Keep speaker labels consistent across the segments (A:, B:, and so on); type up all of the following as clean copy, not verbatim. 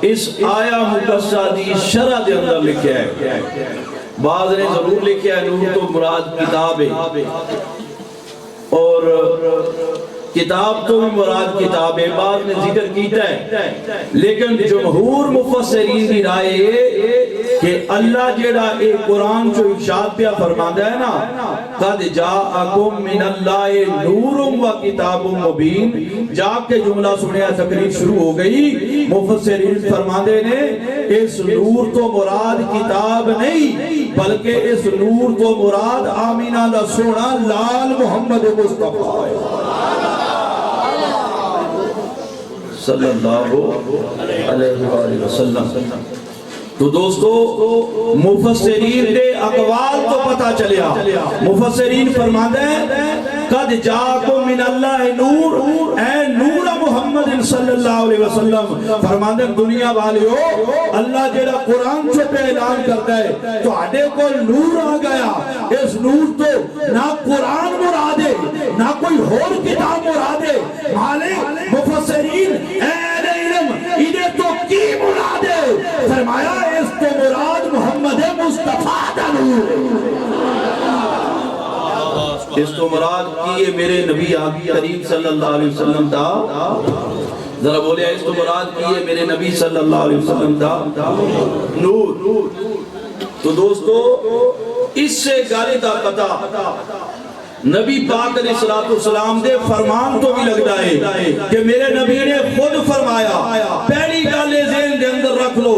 A: اس آیا مقصہ دی شرح دے اندر لکھا ہے، بعض نے ضرور لکھا ہے نور تو مراد کتاب ہے، اور کتاب تو بھی مراد کتاب ہے، بعض نے ذکر کیتا ہے، لیکن جمہور مفسرین کی رائے ہے کہ اللہ جیڑا ایک قرآن جو ارشاد پہ فرماتا ہے نا، قد جاءکم من اللہ نور و کتاب مبین، جا کے جملہ سنیا تقریر شروع ہو گئی، مفسرین فرماتے نے اس نور تو مراد کتاب نہیں بلکہ اس نور تو مراد آمینہ دا سونا لال محمد مصطفیٰ ہے صلی اللہ علیہ وآلہ وسلم۔ تو دوستو مفسرین دے اقوال تو پتہ چلیا، مفسرین فرماتے ہیں قد جاءکم من اللہ نور، اے نور محمد صلی اللہ علیہ وسلم، فرماتے ہیں دنیا والیو اللہ جیڑا قرآن سے پہ اعلان کرتا ہے تو آڈے کو نور آ گیا، اس نور تو نہ قرآن مراد ہے نہ کوئی اور کتاب مراد ہے، مالک مفسرین اہل علم انہیں تو کی مراد ہے، فرمایا اس تو مراد محمد مصطفیٰ دا نور، اس تو مراد کیے میرے نبی آقا کریم صلی اللہ علیہ وسلم دا، ذرا بولے اس تو مراد کیے میرے نبی صلی اللہ علیہ وسلم دا نور۔ تو دوستو اس سے گالے دا پتہ نبی پاک علیہ السلام دے فرمان تو بھی لگتا ہے کہ میرے نبی نے خود فرمایا، پہلی گالے ذہن دے اندر رکھ لو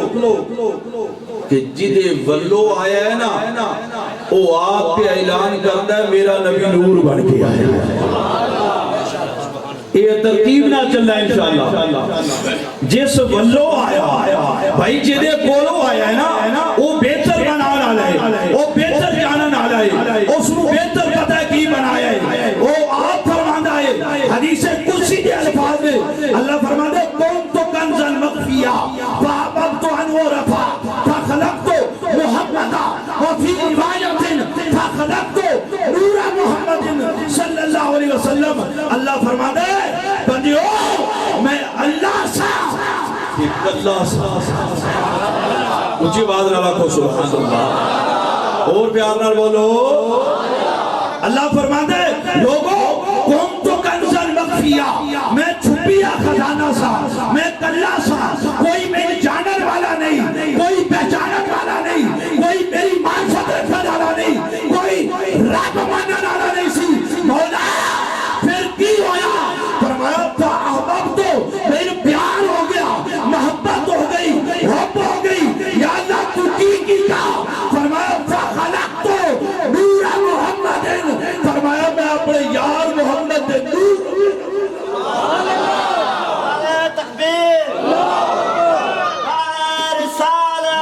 A: کہ جدے ولو آیا ہے نا وہ آپ پہ اعلان کرتا ہے میرا نبی نور بن کے آیا ہے، یہ ترتیب نہ چل رہا ہے انشاءاللہ۔ جس ولو آیا بھائی جدے کولو آیا ہے نا وہ بہتر بنانا لائے، وہ بہتر جاننا لائے، اس کو بہتر پتہ ہے کی بنایا ہے، وہ آپ فرماندہ ہے، حدیث قدسی دے الفاظ میں اللہ فرماندہ ہے کون تو کنزن مخفیہ فابت تو انورفا فخلق تو محمدہ وفی روایت فخلق تو نور محمد صلی اللہ علیہ وسلم، اللہ فرماندہ ہے بندیو میں اللہ سا اللہ سا اونچی باز رہا کو سبحان اللہ، اور پیار نال بولو اللہ فرماتا ہے لوگوں کون تو کنزل مخفیہ، میں چھپیا خزانہ سا، میں کلا سا، کوئی میری جانر والا نہیں، کوئی پہچانت والا نہیں، کوئی میری معرفت رکھنے والا نہیں، کوئی رب ماننے والا نہیں سی، مولا پھر کی ہویا، فرمایا فاحببت تو میرے پیار ہو گیا، محبت ہو گئی، حب ہو گئی، یا اللہ تو کی کہا، فرمایا فخلقت نور محمد، فرمایا میں اپنے یار محمد دے نور، تکبیر رسالہ